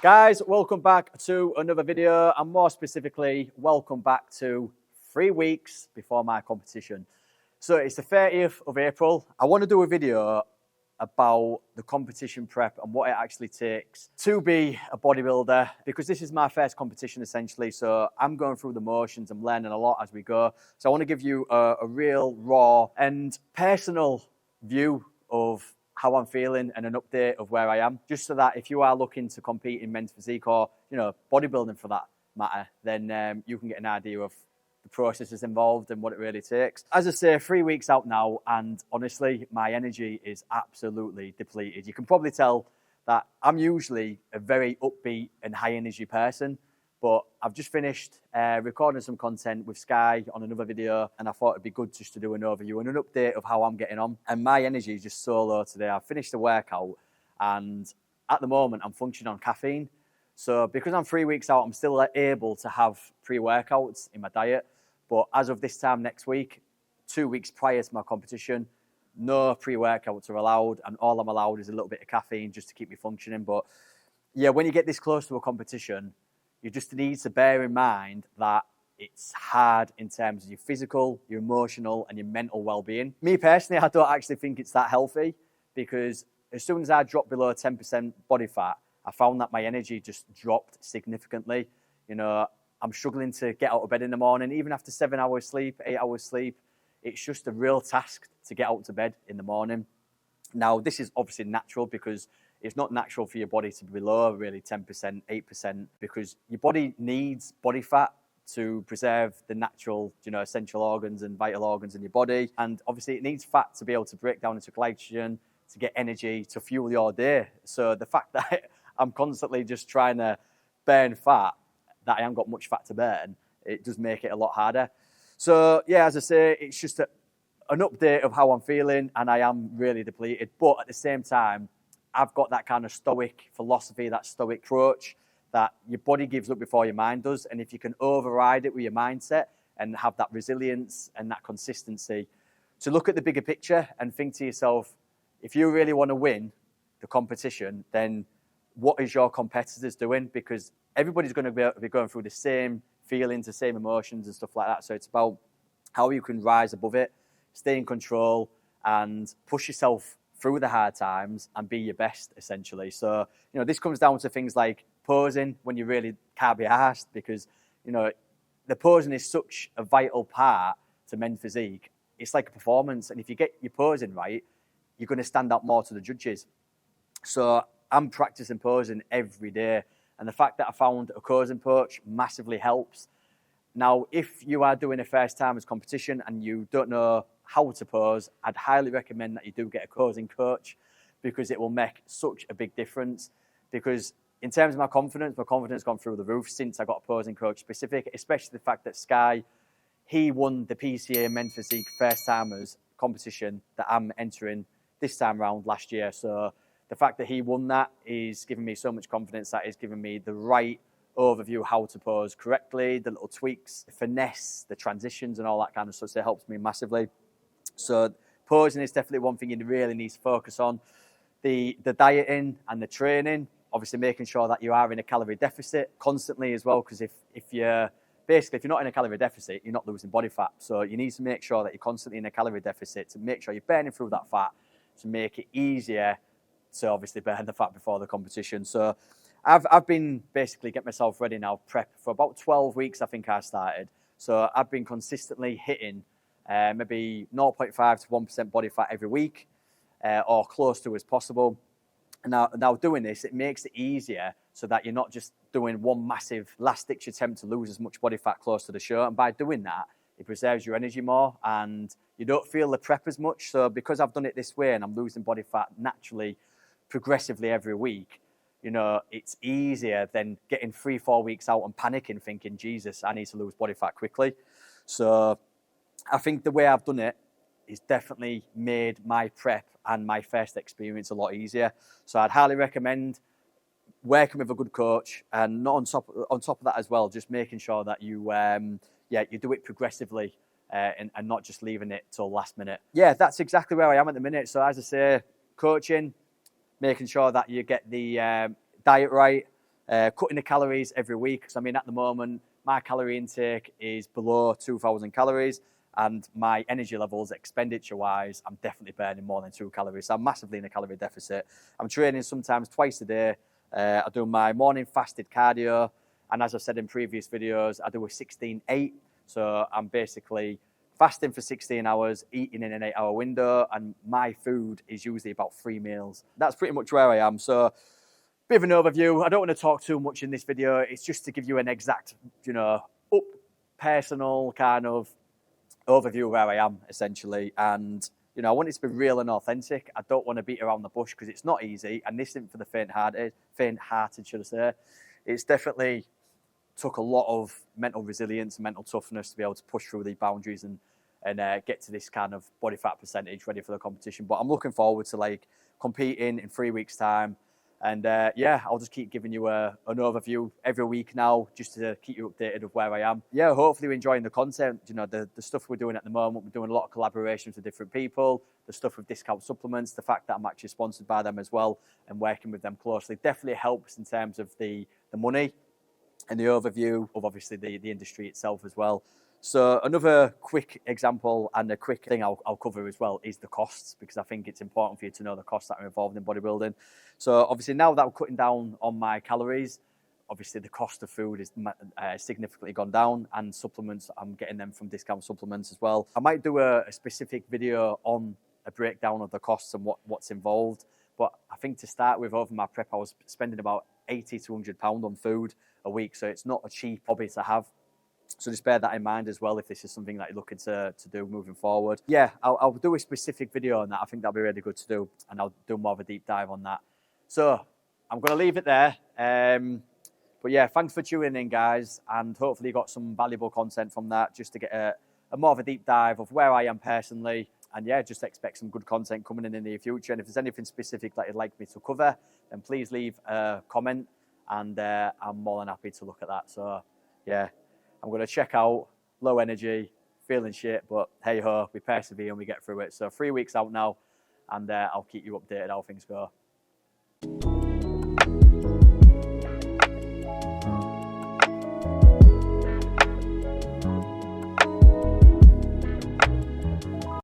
Guys, welcome back to another video, and more specifically, welcome back to 3 weeks before my competition. So it's the 30th of April. I want to do a video about the competition prep and what it actually takes to be a bodybuilder, because this is my first competition essentially. So I'm going through the motions, I'm learning a lot as we go. So I want to give you a real raw and personal view of how I'm feeling and an update of where I am, just so that if you are looking to compete in men's physique or, you know, bodybuilding for that matter, then you can get an idea of the processes involved and what it really takes. As I say, 3 weeks out now, and honestly, my energy is absolutely depleted. You can probably tell that I'm usually a very upbeat and high energy person, but I've just finished recording some content with Sky on another video, and I thought it'd be good just to do an overview and an update of how I'm getting on. And my energy is just so low today. I've finished the workout, and at the moment I'm functioning on caffeine. So because I'm 3 weeks out, I'm still able to have pre-workouts in my diet. But as of this time next week, 2 weeks prior to my competition, no pre-workouts are allowed, and all I'm allowed is a little bit of caffeine just to keep me functioning. But yeah, when you get this close to a competition, you just need to bear in mind that it's hard in terms of your physical, your emotional, and your mental well-being. Me personally, I don't actually think it's that healthy, because as soon as I dropped below 10% body fat, I found that my energy just dropped significantly. You know, I'm struggling to get out of bed in the morning, even after 7 hours sleep, 8 hours sleep. It's just a real task to get out to bed in the morning. Now, this is obviously natural, because it's not natural for your body to be below really 10%, 8%, because your body needs body fat to preserve the natural, you know, essential organs and vital organs in your body. And obviously it needs fat to be able to break down into glycogen, to get energy, to fuel your day. So the fact that I'm constantly just trying to burn fat, that I haven't got much fat to burn, it does make it a lot harder. So yeah, as I say, it's just an update of how I'm feeling, and I am really depleted. But at the same time, I've got that kind of stoic philosophy, that stoic approach, that your body gives up before your mind does. And if you can override it with your mindset and have that resilience and that consistency to look at the bigger picture and think to yourself, if you really want to win the competition, then what is your competitors doing? Because everybody's going to be going through the same feelings, the same emotions and stuff like that. So it's about how you can rise above it, stay in control, and push yourself through the hard times and be your best, essentially. So, you know, this comes down to things like posing when you really can't be arsed, because, you know, the posing is such a vital part to men's physique. It's like a performance, and if you get your posing right, you're going to stand out more to the judges. So I'm practicing posing every day, and the fact that I found a posing coach massively helps. Now, if you are doing a first timers competition and you don't know how to pose, I'd highly recommend that you do get a posing coach, because it will make such a big difference. Because in terms of my confidence has gone through the roof since I got a posing coach specific, especially the fact that Sky, he won the PCA Men's Physique First Timers competition that I'm entering this time round last year. So the fact that he won that is giving me so much confidence, that is giving me the right overview how to pose correctly, the little tweaks, the finesse, the transitions and all that kind of stuff. So it helps me massively. So posing is definitely one thing you really need to focus on. The dieting and the training, obviously making sure that you are in a calorie deficit constantly as well, because if you're not in a calorie deficit, you're not losing body fat. So you need to make sure that you're constantly in a calorie deficit to make sure you're burning through that fat, to make it easier to obviously burn the fat before the competition. So I've been basically getting myself ready now, prep for about 12 weeks, I think I started. So I've been consistently hitting maybe 0.5 to 1% body fat every week, or close to as possible. And now doing this, it makes it easier, so that you're not just doing one massive last-ditch attempt to lose as much body fat close to the show. And by doing that, it preserves your energy more, and you don't feel the prep as much. So because I've done it this way and I'm losing body fat naturally, progressively every week, you know, it's easier than getting 3-4 weeks out and panicking, thinking, Jesus, I need to lose body fat quickly. So I think the way I've done it is definitely made my prep and my first experience a lot easier. So I'd highly recommend working with a good coach, and not on top of that as well, just making sure that you do it progressively, and not just leaving it till last minute. Yeah, that's exactly where I am at the minute. So as I say, coaching, making sure that you get the diet right, cutting the calories every week. Because I mean, at the moment, my calorie intake is below 2,000 calories, and my energy levels, expenditure-wise, I'm definitely burning more than 2 calories. So I'm massively in a calorie deficit. I'm training sometimes twice a day. I do my morning fasted cardio, and as I've said in previous videos, I do a 16-8. So I'm basically fasting for 16 hours, eating in an 8-hour window, and my food is usually about 3 meals. That's pretty much where I am. So bit of an overview. I don't want to talk too much in this video. It's just to give you an exact, personal kind of overview of where I am, essentially. And, I want it to be real and authentic. I don't want to beat around the bush because it's not easy. And this isn't for the faint-hearted, should I say. It's definitely took a lot of mental resilience and mental toughness to be able to push through these boundaries and get to this kind of body fat percentage ready for the competition. But I'm looking forward to competing in 3 weeks' time. And I'll just keep giving you an overview every week now, just to keep you updated of where I am. Yeah, hopefully you're enjoying the content. The stuff we're doing at the moment, we're doing a lot of collaborations with different people, the stuff with discount supplements, the fact that I'm actually sponsored by them as well and working with them closely definitely helps in terms of the money and the overview of obviously the industry itself as well. So another quick example and a quick thing I'll cover as well is the costs, because I think it's important for you to know the costs that are involved in bodybuilding. So obviously now that I'm cutting down on my calories, obviously the cost of food is significantly gone down, and supplements, I'm getting them from discount supplements as well. I might do a specific video on a breakdown of the costs and what's involved. But I think to start with, over my prep, I was spending about £80 to £100 on food a week. So it's not a cheap hobby to have. So just bear that in mind as well if this is something that you're looking to do moving forward. Yeah, I'll do a specific video on that. I think that'll be really good to do, and I'll do more of a deep dive on that. So I'm going to leave it there. But yeah, thanks for tuning in, guys, and hopefully you got some valuable content from that, just to get a more of a deep dive of where I am personally. And yeah, just expect some good content coming in the near future. And if there's anything specific that you'd like me to cover, then please leave a comment, and I'm more than happy to look at that. So yeah, I'm going to check out, low energy, feeling shit, but hey ho, we persevere and we get through it. So 3 weeks out now, and I'll keep you updated how things go.